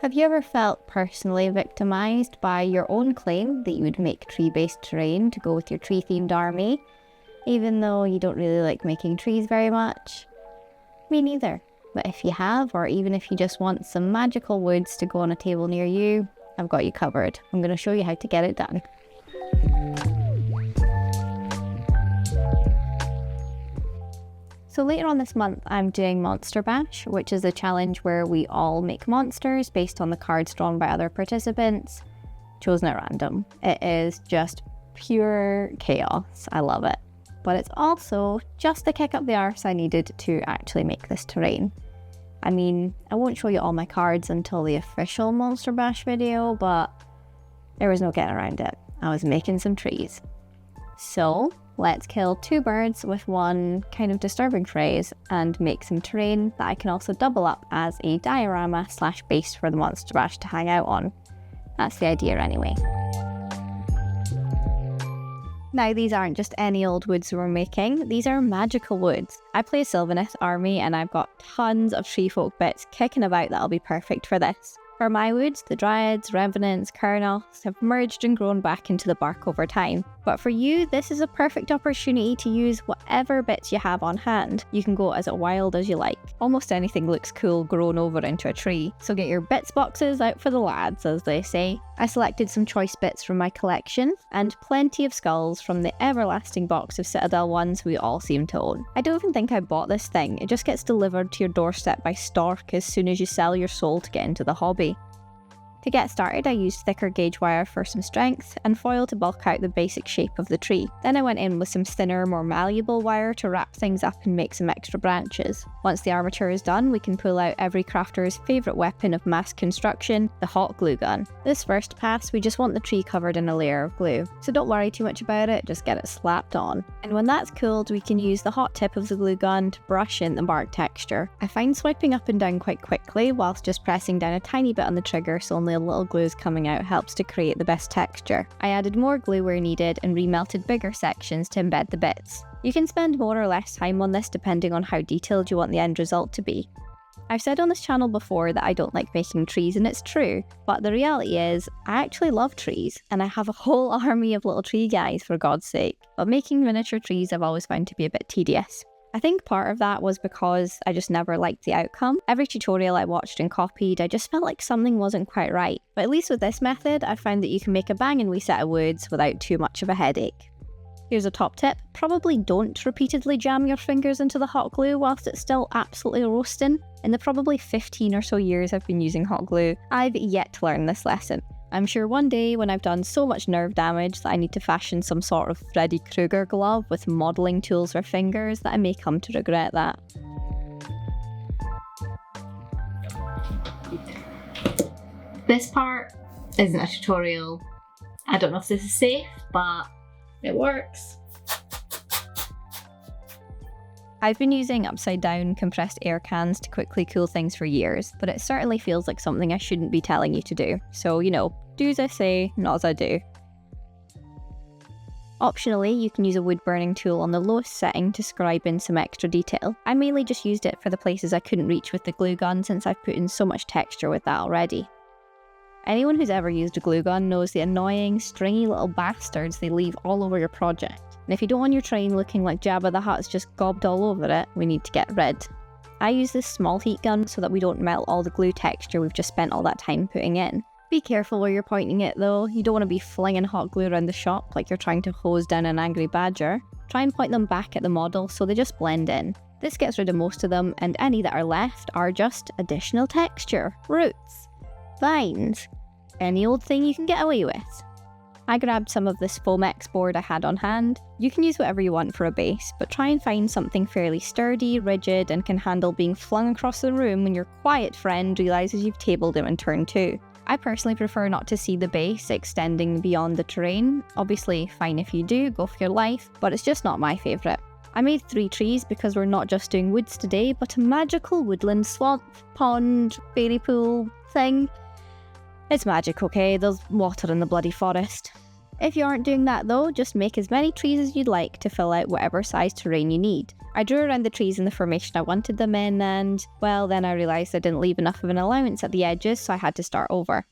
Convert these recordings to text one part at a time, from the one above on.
Have you ever felt personally victimized by your own claim that you would make tree-based terrain to go with your tree-themed army, even though you don't really like making trees very much? Me neither. But if you have, or even if you just want some magical woods to go on a table near you, I've got you covered. I'm going to show you how to get it done. So later on this month, I'm doing Monster Bash, which is a challenge where we all make monsters based on the cards drawn by other participants, chosen at random. It is just pure chaos. I love it. But it's also just the kick up the arse I needed to actually make this terrain. I mean, I won't show you all my cards until the official Monster Bash video, but there was no getting around it. I was making some trees. So let's kill two birds with one kind of disturbing phrase and make some terrain that I can also double up as a diorama / base for the Monster Bash to hang out on. That's the idea anyway. Now, these aren't just any old woods we're making, these are magical woods. I play a Sylvaneth army and I've got tons of tree folk bits kicking about that'll be perfect for this. For my woods, the Dryads, Revenants, Kurnoths have merged and grown back into the bark over time. But for you, this is a perfect opportunity to use whatever bits you have on hand. You can go as wild as you like. Almost anything looks cool grown over into a tree. So get your bits boxes out for the lads, as they say. I selected some choice bits from my collection, and plenty of skulls from the everlasting box of Citadel ones we all seem to own. I don't even think I bought this thing, it just gets delivered to your doorstep by Stork as soon as you sell your soul to get into the hobby. To get started, I used thicker gauge wire for some strength, and foil to bulk out the basic shape of the tree. Then I went in with some thinner, more malleable wire to wrap things up and make some extra branches. Once the armature is done, we can pull out every crafter's favourite weapon of mass construction, the hot glue gun. This first pass, we just want the tree covered in a layer of glue, so don't worry too much about it, just get it slapped on. And when that's cooled, we can use the hot tip of the glue gun to brush in the bark texture. I find swiping up and down quite quickly, whilst just pressing down a tiny bit on the trigger so only a little glue is coming out helps to create the best texture. I added more glue where needed and remelted bigger sections to embed the bits. You can spend more or less time on this depending on how detailed you want the end result to be. I've said on this channel before that I don't like making trees, and it's true, but the reality is I actually love trees and I have a whole army of little tree guys for God's sake, but making miniature trees I've always found to be a bit tedious. I think part of that was because I just never liked the outcome. Every tutorial I watched and copied, I just felt like something wasn't quite right. But at least with this method, I found that you can make a banging wee set of woods without too much of a headache. Here's a top tip, probably don't repeatedly jam your fingers into the hot glue whilst it's still absolutely roasting. In the probably 15 or so years I've been using hot glue, I've yet to learn this lesson. I'm sure one day when I've done so much nerve damage that I need to fashion some sort of Freddy Krueger glove with modelling tools for fingers that I may come to regret that. This part isn't a tutorial. I don't know if this is safe, but it works. I've been using upside down compressed air cans to quickly cool things for years, but it certainly feels like something I shouldn't be telling you to do. So, do as I say, not as I do. Optionally, you can use a wood burning tool on the lowest setting to scribe in some extra detail. I mainly just used it for the places I couldn't reach with the glue gun since I've put in so much texture with that already. Anyone who's ever used a glue gun knows the annoying, stringy little bastards they leave all over your project. And if you don't want your terrain looking like Jabba the Hutt's just gobbed all over it, we need to get rid. I use this small heat gun so that we don't melt all the glue texture we've just spent all that time putting in. Be careful where you're pointing it though, you don't want to be flinging hot glue around the shop like you're trying to hose down an angry badger. Try and point them back at the model so they just blend in. This gets rid of most of them, and any that are left are just additional texture, roots, vines, any old thing you can get away with. I grabbed some of this Foamex board I had on hand. You can use whatever you want for a base, but try and find something fairly sturdy, rigid, and can handle being flung across the room when your quiet friend realises you've tabled him in turn 2. I personally prefer not to see the base extending beyond the terrain. Obviously, fine if you do, go for your life, but it's just not my favourite. I made 3 trees because we're not just doing woods today, but a magical woodland swamp, pond, fairy pool thing. It's magic, okay? There's water in the bloody forest. If you aren't doing that though, just make as many trees as you'd like to fill out whatever size terrain you need. I drew around the trees in the formation I wanted them in and, well, then I realised I didn't leave enough of an allowance at the edges, so I had to start over.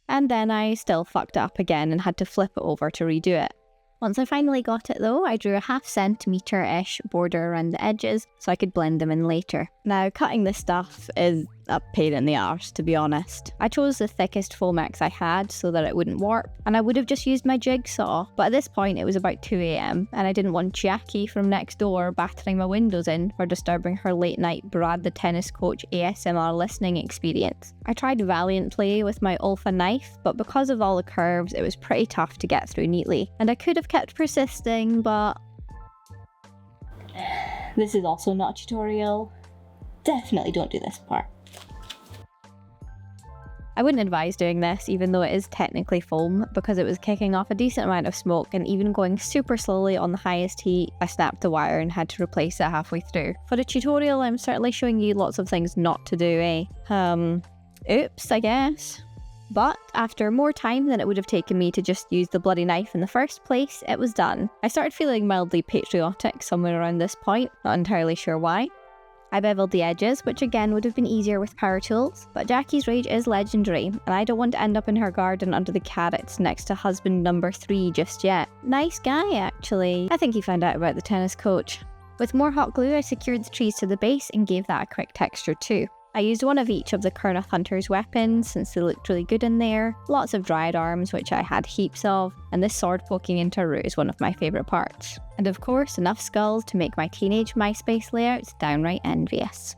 And then I still fucked it up again and had to flip it over to redo it. Once I finally got it though, I drew a 0.5 centimetre-ish border around the edges so I could blend them in later. Now, cutting this stuff is a pain in the arse, to be honest. I chose the thickest Foamex I had so that it wouldn't warp, and I would have just used my jigsaw, but at this point it was about 2 AM and I didn't want Jackie from next door battering my windows in for disturbing her late night Brad the Tennis Coach ASMR listening experience. I tried valiantly with my Olfa knife, but because of all the curves it was pretty tough to get through neatly, and I could have kept persisting, but this is also not a tutorial. Definitely don't do this part. I wouldn't advise doing this, even though it is technically foam, because it was kicking off a decent amount of smoke and even going super slowly on the highest heat. I snapped the wire and had to replace it halfway through. For a tutorial, I'm certainly showing you lots of things not to do, oops, I guess. But after more time than it would have taken me to just use the bloody knife in the first place, it was done. I started feeling mildly patriotic somewhere around this point, not entirely sure why. I beveled the edges, which again would have been easier with power tools, but Jackie's rage is legendary, and I don't want to end up in her garden under the carrots next to husband number 3 just yet. Nice guy, actually. I think he found out about the tennis coach. With more hot glue, I secured the trees to the base and gave that a quick texture too. I used one of each of the Kurnoth Hunter's weapons since they looked really good in there, lots of dried arms which I had heaps of, and this sword poking into a root is one of my favourite parts. And of course, enough skulls to make my teenage MySpace layouts downright envious.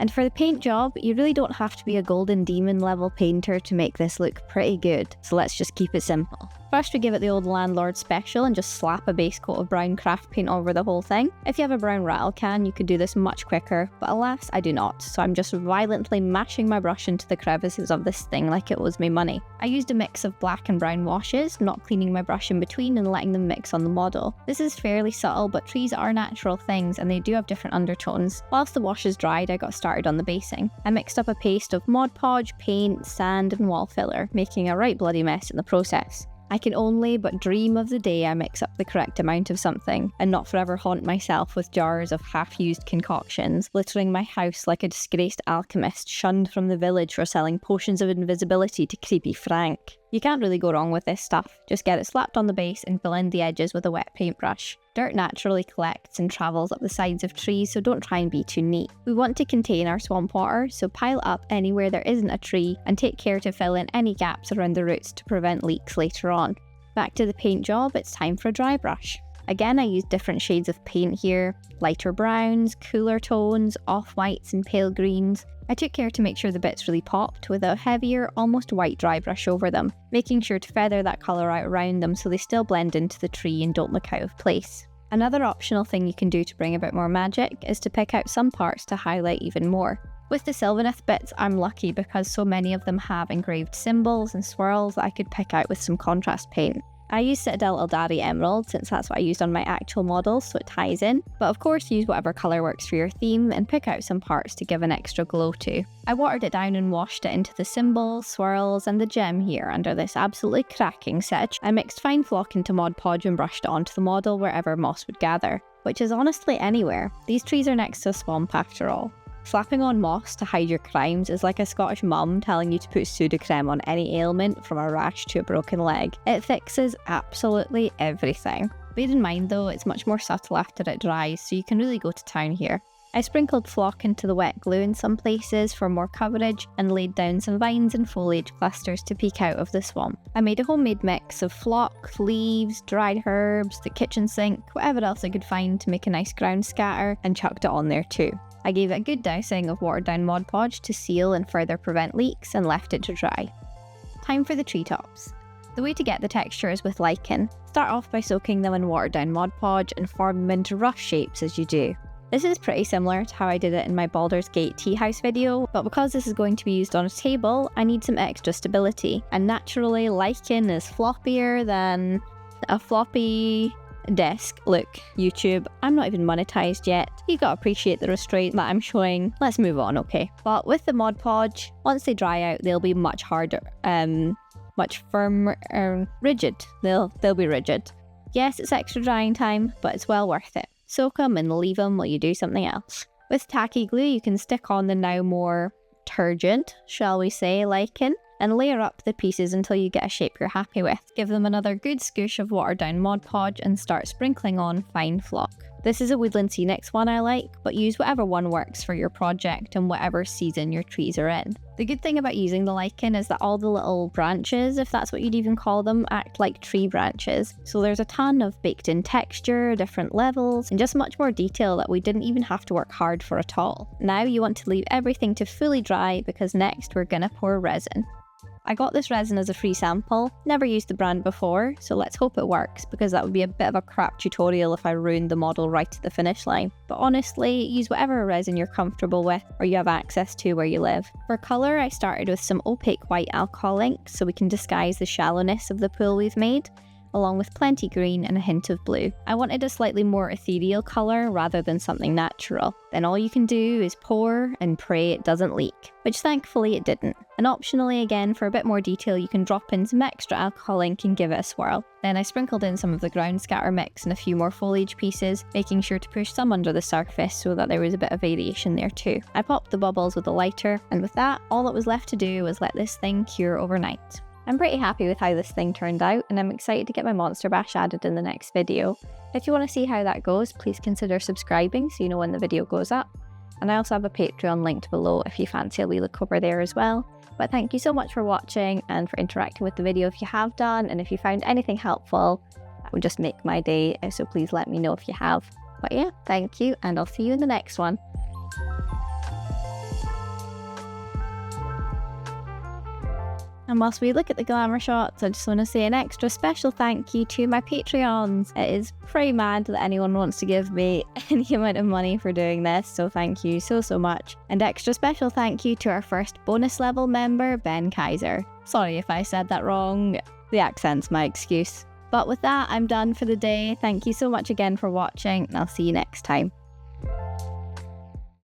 And for the paint job, you really don't have to be a golden demon level painter to make this look pretty good, so let's just keep it simple. First we give it the old landlord special and just slap a base coat of brown craft paint over the whole thing. If you have a brown rattle can, you could do this much quicker, but alas, I do not, so I'm just violently mashing my brush into the crevices of this thing like it owes me money. I used a mix of black and brown washes, not cleaning my brush in between and letting them mix on the model. This is fairly subtle, but trees are natural things and they do have different undertones. Whilst the washes dried, I got started on the basing. I mixed up a paste of Mod Podge, paint, sand and wall filler, making a right bloody mess in the process. I can only but dream of the day I mix up the correct amount of something, and not forever haunt myself with jars of half-used concoctions, littering my house like a disgraced alchemist shunned from the village for selling potions of invisibility to creepy Frank. You can't really go wrong with this stuff, just get it slapped on the base and fill in the edges with a wet paintbrush. Dirt naturally collects and travels up the sides of trees, so don't try and be too neat. We want to contain our swamp water, so pile up anywhere there isn't a tree and take care to fill in any gaps around the roots to prevent leaks later on. Back to the paint job, it's time for a dry brush. Again, I used different shades of paint here, lighter browns, cooler tones, off-whites and pale greens. I took care to make sure the bits really popped with a heavier, almost white dry brush over them, making sure to feather that colour out around them so they still blend into the tree and don't look out of place. Another optional thing you can do to bring about more magic is to pick out some parts to highlight even more. With the Sylvaneth bits, I'm lucky because so many of them have engraved symbols and swirls that I could pick out with some contrast paint. I use Citadel Eldari Emerald since that's what I used on my actual model, so it ties in, but of course use whatever colour works for your theme and pick out some parts to give an extra glow to. I watered it down and washed it into the symbols, swirls and the gem here under this absolutely cracking sedge. I mixed fine flock into Mod Podge and brushed it onto the model wherever moss would gather, which is honestly anywhere. These trees are next to a swamp after all. Slapping on moss to hide your crimes is like a Scottish mum telling you to put Sudocrem on any ailment from a rash to a broken leg. It fixes absolutely everything. Bear in mind though, it's much more subtle after it dries, so you can really go to town here. I sprinkled flock into the wet glue in some places for more coverage and laid down some vines and foliage clusters to peek out of the swamp. I made a homemade mix of flock, leaves, dried herbs, the kitchen sink, whatever else I could find to make a nice ground scatter, and chucked it on there too. I gave it a good dousing of watered down Mod Podge to seal and further prevent leaks and left it to dry. Time for the treetops. The way to get the texture is with lichen. Start off by soaking them in watered down Mod Podge and form them into rough shapes as you do. This is pretty similar to how I did it in my Baldur's Gate tea house video, but because this is going to be used on a table, I need some extra stability, and naturally lichen is floppier than a floppy desk. Look, YouTube, I'm not even monetized yet. You gotta appreciate the restraint that I'm showing. Let's move on, okay? But with the Mod Podge, once they dry out, they'll be much harder, much firmer, rigid. They'll be rigid. Yes, it's extra drying time, but it's well worth it. Soak them and leave them while you do something else. With tacky glue, you can stick on the now more turgid, shall we say, lichen, and layer up the pieces until you get a shape you're happy with. Give them another good scoosh of watered down Mod Podge and start sprinkling on fine flock. This is a Woodland Scenics one I like, but use whatever one works for your project and whatever season your trees are in. The good thing about using the lichen is that all the little branches, if that's what you'd even call them, act like tree branches. So there's a ton of baked in texture, different levels, and just much more detail that we didn't even have to work hard for at all. Now you want to leave everything to fully dry because next we're gonna pour resin. I got this resin as a free sample, never used the brand before, so let's hope it works because that would be a bit of a crap tutorial if I ruined the model right at the finish line. But honestly, use whatever resin you're comfortable with or you have access to where you live. For colour, I started with some opaque white alcohol ink so we can disguise the shallowness of the pool we've made, along with plenty green and a hint of blue. I wanted a slightly more ethereal colour rather than something natural. Then all you can do is pour and pray it doesn't leak, which thankfully it didn't. And optionally again, for a bit more detail, you can drop in some extra alcohol ink and give it a swirl. Then I sprinkled in some of the ground scatter mix and a few more foliage pieces, making sure to push some under the surface so that there was a bit of variation there too. I popped the bubbles with a lighter, and with that, all that was left to do was let this thing cure overnight. I'm pretty happy with how this thing turned out, and I'm excited to get my monster bash added in the next video. If you want to see how that goes, please consider subscribing so you know when the video goes up. And I also have a Patreon linked below if you fancy a wee look over there as well. But thank you so much for watching and for interacting with the video if you have done, and if you found anything helpful, that would just make my day, so please let me know if you have. But yeah, thank you, and I'll see you in the next one. And whilst we look at the glamour shots, I just want to say an extra special thank you to my Patreons. It is pretty mad that anyone wants to give me any amount of money for doing this, so thank you so much. And extra special thank you to our first bonus level member, Ben Kaiser. Sorry if I said that wrong, the accent's my excuse. But with that, I'm done for the day. Thank you so much again for watching, and I'll see you next time.